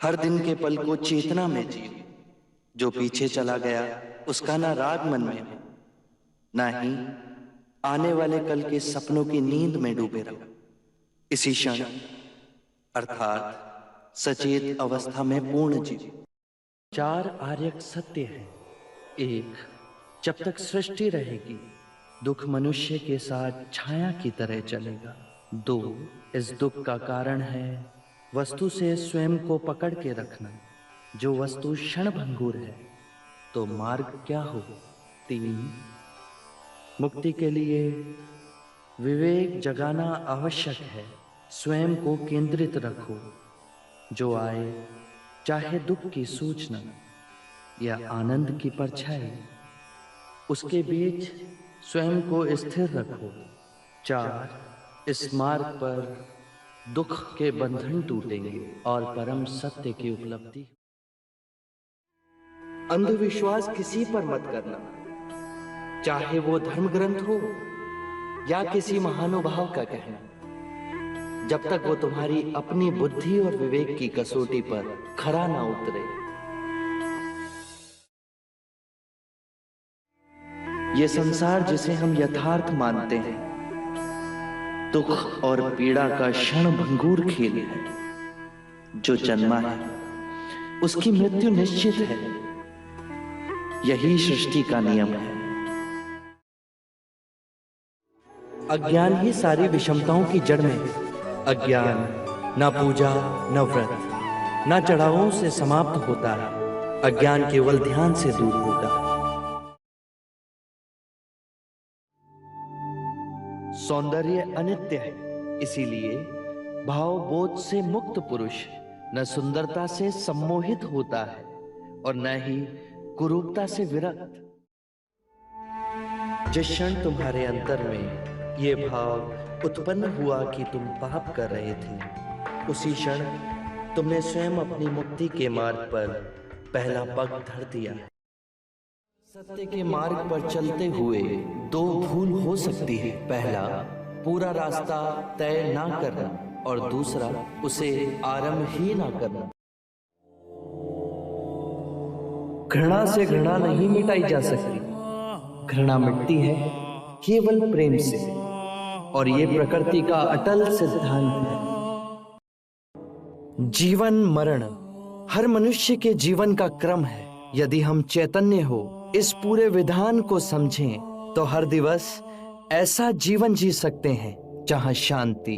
हर दिन के पल को चेतना में जियो। जो पीछे चला गया उसका ना राग मन में हो, ना ही आने वाले कल के सपनों की नींद में डूबे रहो। इसी क्षण अर्थात सचेत अवस्था में पूर्ण जियो। चार आर्यक सत्य है। एक, जब तक सृष्टि रहेगी दुख मनुष्य के साथ छाया की तरह चलेगा। दो, इस दुख का कारण है वस्तु से स्वयं को पकड़ के रखना। जो वस्तु क्षणभंगुर है तो मार्ग क्या हो। तीन, मुक्ति के लिए विवेक जगाना आवश्यक है। स्वयं को केंद्रित रखो। जो आए चाहे दुख की सूचना या आनंद की परछाई, उसके बीच स्वयं को स्थिर रखो। चार, इस मार्ग पर दुख के बंधन टूटेंगे और परम सत्य की उपलब्धि। अंधविश्वास किसी पर मत करना, चाहे वो धर्म ग्रंथ हो या किसी महानुभाव का कहना, जब तक वो तुम्हारी अपनी बुद्धि और विवेक की कसौटी पर खरा ना उतरे। ये संसार जिसे हम यथार्थ मानते हैं दुख और पीड़ा का क्षणभंगुर खेल है। जो जन्मा है उसकी मृत्यु निश्चित है, यही सृष्टि का नियम है। अज्ञान ही सारी विषमताओं की जड़ में है। अज्ञान ना पूजा न व्रत न चढ़ावों से समाप्त होता है। अज्ञान केवल ध्यान से दूर होगा। सौंदर्य अनित्य है, इसीलिए भाव बोध से मुक्त पुरुष न सुंदरता से सम्मोहित होता है और न ही कुरूपता से विरक्त। जिस क्षण तुम्हारे अंतर में ये भाव उत्पन्न हुआ कि तुम पाप कर रहे थे, उसी क्षण तुमने स्वयं अपनी मुक्ति के मार्ग पर पहला पग धर दिया। सत्य के मार्ग पर चलते हुए दो भूल हो सकती है। पहला, पूरा रास्ता तय ना करना और दूसरा, उसे आरंभ ही ना करना। घृणा से घृणा नहीं मिटाई जा सकती। घृणा मिटती है केवल प्रेम से, और ये प्रकृति का अटल सिद्धांत है। जीवन मरण हर मनुष्य के जीवन का क्रम है। यदि हम चैतन्य हो इस पूरे विधान को समझें तो हर दिवस ऐसा जीवन जी सकते हैं जहां शांति,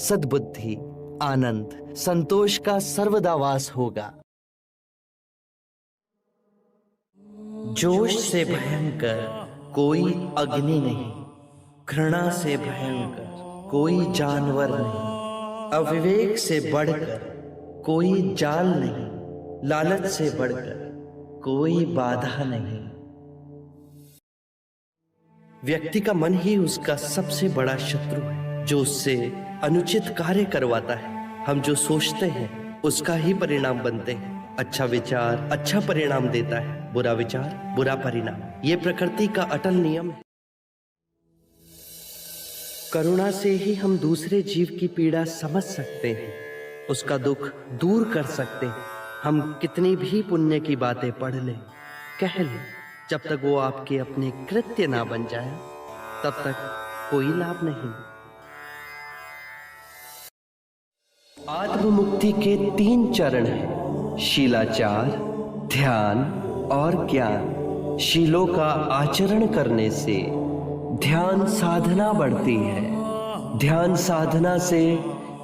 सद्बुद्धि, आनंद, संतोष का सर्वदा वास होगा। जोश से भयंकर कोई अग्नि नहीं, घृणा से भयंकर कोई जानवर नहीं, अविवेक से बढ़कर कोई जाल नहीं, लालच से बढ़कर कोई बाधा नहीं। व्यक्ति का मन ही उसका सबसे बड़ा शत्रु है, जो उससे अनुचित कार्य करवाता है। हम जो सोचते हैं उसका ही परिणाम बनते हैं। अच्छा विचार अच्छा परिणाम देता है, बुरा विचार बुरा परिणाम। ये प्रकृति का अटल नियम है। करुणा से ही हम दूसरे जीव की पीड़ा समझ सकते हैं, उसका दुख दूर कर सकते हैं। हम कितनी भी पुण्य की बातें पढ़ लें, कह लें, जब तक वो आपके अपने कृत्य ना बन जाए तब तक कोई लाभ नहीं। आत्ममुक्ति के 3 चरण हैं, शीलाचार, ध्यान और ज्ञान। शीलों का आचरण करने से ध्यान साधना बढ़ती है। ध्यान साधना से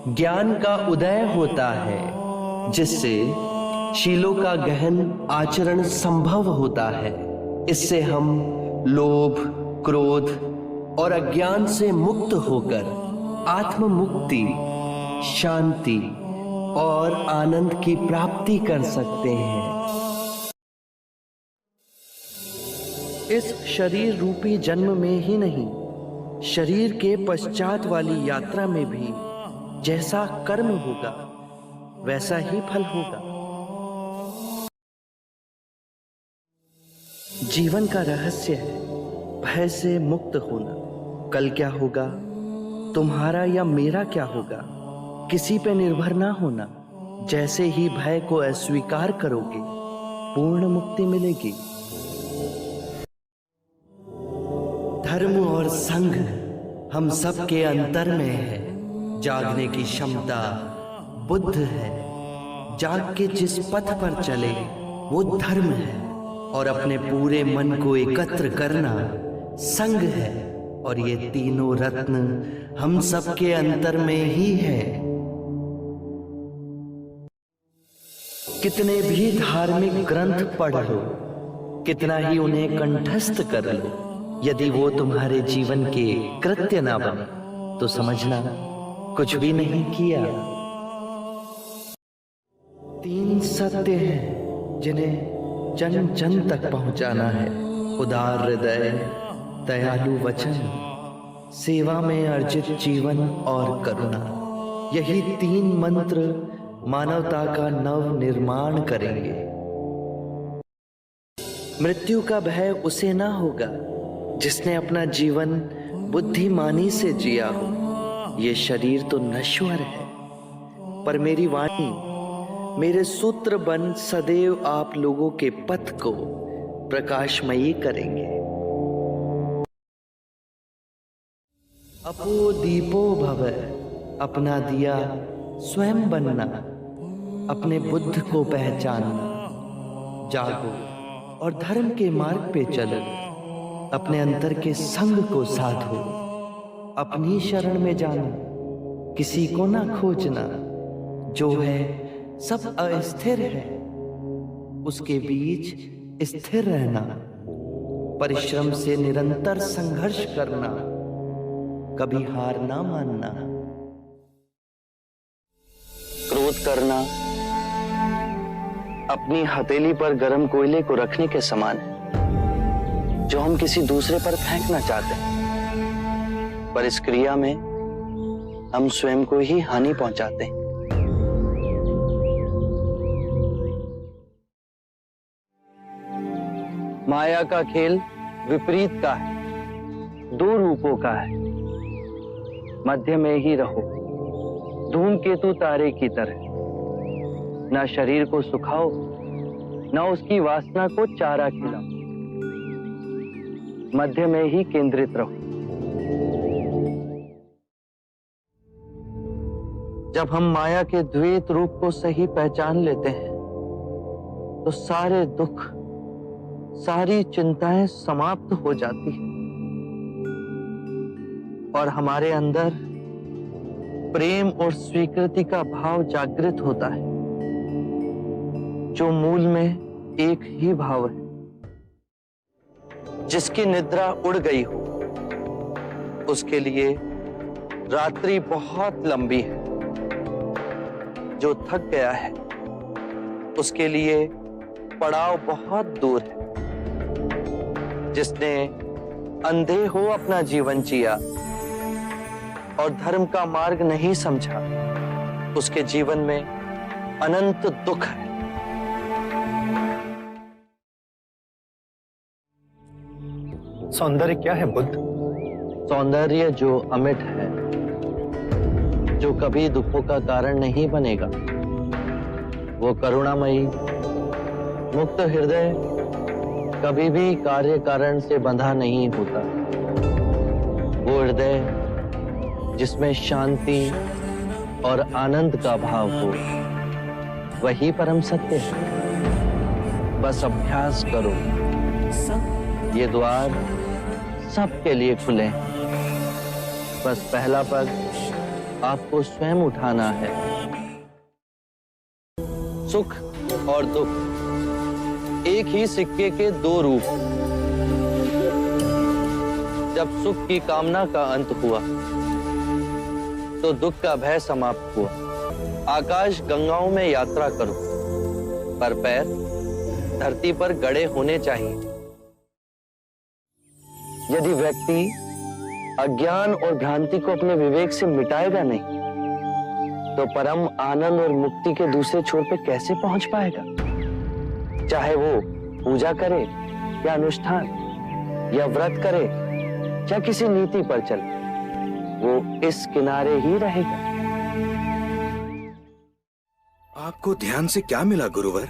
ज्ञान का उदय होता है, जिससे शीलों का गहन आचरण संभव होता है। इससे हम लोभ, क्रोध और अज्ञान से मुक्त होकर आत्म मुक्ति, शांति और आनंद की प्राप्ति कर सकते हैं। इस शरीर रूपी जन्म में ही नहीं, शरीर के पश्चात वाली यात्रा में भी जैसा कर्म होगा वैसा ही फल होगा। जीवन का रहस्य है भय से मुक्त होना। कल क्या होगा, तुम्हारा या मेरा क्या होगा, किसी पे निर्भर ना होना। जैसे ही भय को अस्वीकार करोगे, पूर्ण मुक्ति मिलेगी। धर्म और संघ हम सबके अंतर में है। जागने की क्षमता बुद्ध है। जाग के जिस पथ पर चले वो धर्म है, और अपने पूरे मन को एकत्र करना संघ है। और ये तीनों रत्न हम सबके अंतर में ही है। कितने भी धार्मिक ग्रंथ पढ़ लो, कितना ही उन्हें कंठस्थ कर लो, यदि वो तुम्हारे जीवन के कृत्य ना बने तो समझना कुछ भी नहीं किया। 3 सत्य हैं जिन्हें जन जन तक पहुंचाना है। उदार हृदय, दयालु वचन, सेवा में अर्जित जीवन और करुणा। यही 3 मंत्र मानवता का नव निर्माण करेंगे। मृत्यु का भय उसे ना होगा जिसने अपना जीवन बुद्धिमानी से जिया हो। ये शरीर तो नश्वर है, पर मेरी वाणी, मेरे सूत्र बन सदैव आप लोगों के पथ को प्रकाशमयी करेंगे। अपो दीपो भव, अपना दिया स्वयं बनना, अपने बुद्ध को पहचानना। जागो और धर्म के मार्ग पे चलो, अपने अंतर के संग को साधो। अपनी शरण में जाना, किसी को ना खोजना। जो है सब अस्थिर है, उसके बीच स्थिर रहना। परिश्रम से निरंतर संघर्ष करना, कभी हार ना मानना। क्रोध करना अपनी हथेली पर गर्म कोयले को रखने के समान है, जो हम किसी दूसरे पर फेंकना चाहते हैं, पर इस क्रिया में हम स्वयं को ही हानि पहुंचाते हैं। माया का खेल विपरीत का है, 2 रूपों का है। मध्य में ही रहो, धूमकेतु तारे की तरह। ना शरीर को सुखाओ, ना उसकी वासना को चारा खिलाओ। मध्य में ही केंद्रित रहो। जब हम माया के द्वैत रूप को सही पहचान लेते हैं, तो सारे दुख, सारी चिंताएं समाप्त हो जाती हैं और हमारे अंदर प्रेम और स्वीकृति का भाव जागृत होता है, जो मूल में एक ही भाव है। जिसकी निद्रा उड़ गई हो, उसके लिए रात्रि बहुत लंबी है। जो थक गया है, उसके लिए पड़ाव बहुत दूर है। जिसने अंधे हो अपना जीवन जिया और धर्म का मार्ग नहीं समझा, उसके जीवन में अनंत दुख है। सौंदर्य क्या है बुद्ध? सौंदर्य जो अमिट है, जो कभी दुखों का कारण नहीं बनेगा, वो करुणामयी, मुक्त हृदय, कभी भी कार्य कारण से बंधा नहीं होता। वो हृदय जिसमें शांति और आनंद का भाव हो, वही परम सत्य है। बस अभ्यास करो, ये द्वार सबके लिए खुले हैं। बस पहला पग आपको स्वयं उठाना है। सुख और दुख एक ही सिक्के के 2 रूप। जब सुख की कामना का अंत हुआ, तो दुख का भय समाप्त हुआ। आकाश गंगाओं में यात्रा करो, पर पैर धरती पर गड़े होने चाहिए। यदि व्यक्ति अज्ञान और भ्रांति को अपने विवेक से मिटाएगा नहीं, तो परम आनंद और मुक्ति के दूसरे छोर पे कैसे पहुंच पाएगा? चाहे वो पूजा करे या अनुष्ठान, या व्रत करे या किसी नीति पर चले, वो इस किनारे ही रहेगा। आपको ध्यान से क्या मिला गुरुवर?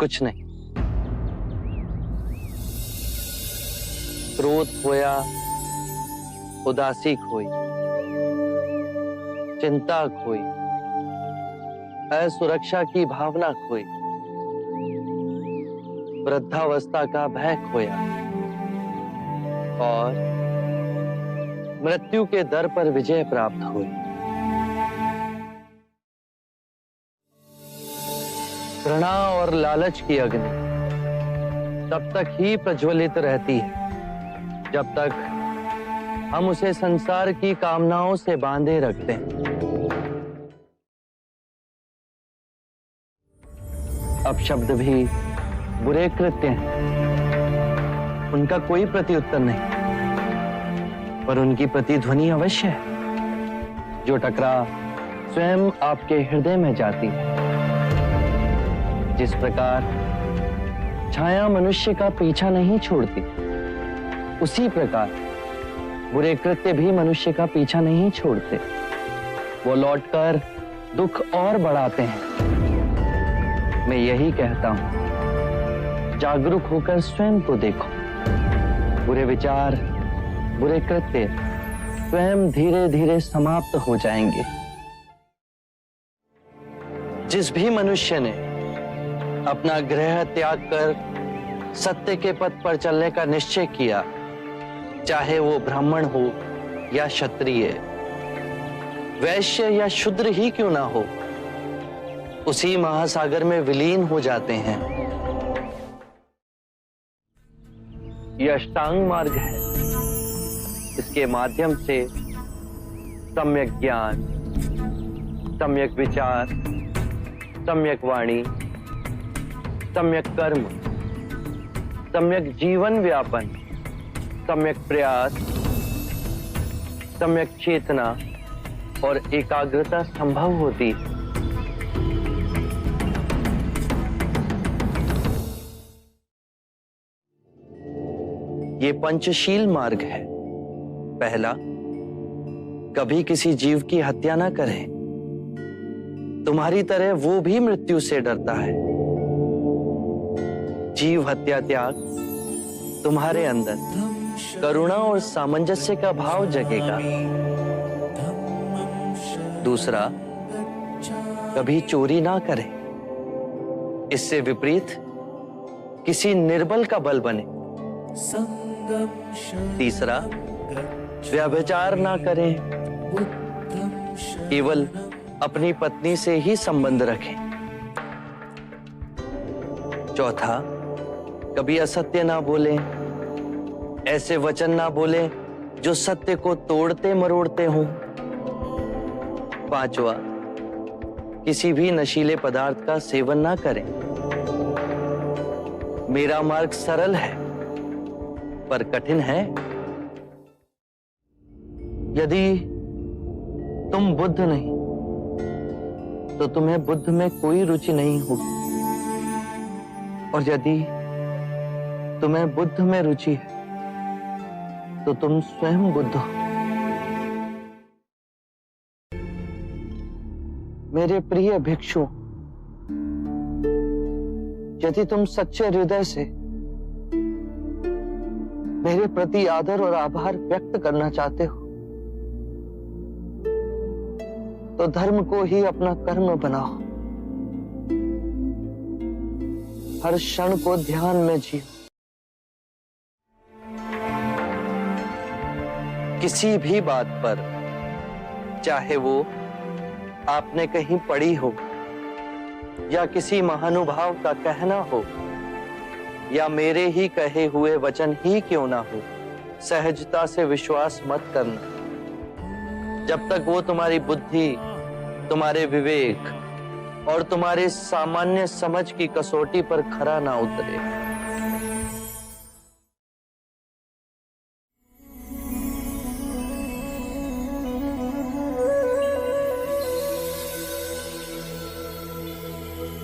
कुछ नहीं। क्रोध खोया, उदासी खोई, चिंता खोई, असुरक्षा की भावना खोई, वृद्धावस्था का भय खोया और मृत्यु के दर पर विजय प्राप्त हुई। घृणा और लालच की अग्नि तब तक ही प्रज्वलित रहती है जब तक हम उसे संसार की कामनाओं से बांधे रखते हैं। अपशब्द भी बुरे कृत्य हैं, उनका कोई प्रत्युत्तर नहीं, पर उनकी प्रतिध्वनि अवश्य है जो टकरा स्वयं आपके हृदय में जाती है। जिस प्रकार छाया मनुष्य का पीछा नहीं छोड़ती, उसी प्रकार बुरे कृत्य भी मनुष्य का पीछा नहीं छोड़ते। वो लौटकर दुख और बढ़ाते हैं। मैं यही कहता हूं, जागरूक होकर स्वयं को देखो। बुरे विचार, बुरे कृत्य स्वयं धीरे धीरे समाप्त हो जाएंगे। जिस भी मनुष्य ने अपना गृह त्याग कर सत्य के पथ पर चलने का निश्चय किया, चाहे वो ब्राह्मण हो या क्षत्रिय, वैश्य या शूद्र ही क्यों ना हो, उसी महासागर में विलीन हो जाते हैं। यह अष्टांग मार्ग है। इसके माध्यम से सम्यक ज्ञान, सम्यक विचार, सम्यक वाणी, सम्यक कर्म, सम्यक जीवन व्यापन, सम्यक प्रयास, सम्यक चेतना और एकाग्रता संभव होती है। ये पंचशील मार्ग है। पहला, कभी किसी जीव की हत्या ना करें। तुम्हारी तरह वो भी मृत्यु से डरता है। जीव हत्या त्याग तुम्हारे अंदर करुणा और सामंजस्य का भाव जगेगा। दूसरा, कभी चोरी ना करें। इससे विपरीत किसी निर्बल का बल बने। तीसरा, व्यभिचार ना करें। केवल अपनी पत्नी से ही संबंध रखें। चौथा, कभी असत्य ना बोलें। ऐसे वचन ना बोलें जो सत्य को तोड़ते मरोड़ते हों। पांचवा, किसी भी नशीले पदार्थ का सेवन ना करें। मेरा मार्ग सरल है पर कठिन है। यदि तुम बुद्ध नहीं तो तुम्हें बुद्ध में कोई रुचि नहीं होगी, और यदि तुम्हें बुद्ध में रुचि है तो तुम स्वयं बुद्ध हो। मेरे प्रिय भिक्षु, यदि तुम सच्चे हृदय से मेरे प्रति आदर और आभार व्यक्त करना चाहते हो तो धर्म को ही अपना कर्म बनाओ। हर क्षण को ध्यान में जियो। किसी भी बात पर, चाहे वो आपने कहीं पढ़ी हो या किसी महानुभाव का कहना हो या मेरे ही कहे हुए वचन ही क्यों ना हो, सहजता से विश्वास मत करना जब तक वो तुम्हारी बुद्धि, तुम्हारे विवेक और तुम्हारे सामान्य समझ की कसौटी पर खरा ना उतरे।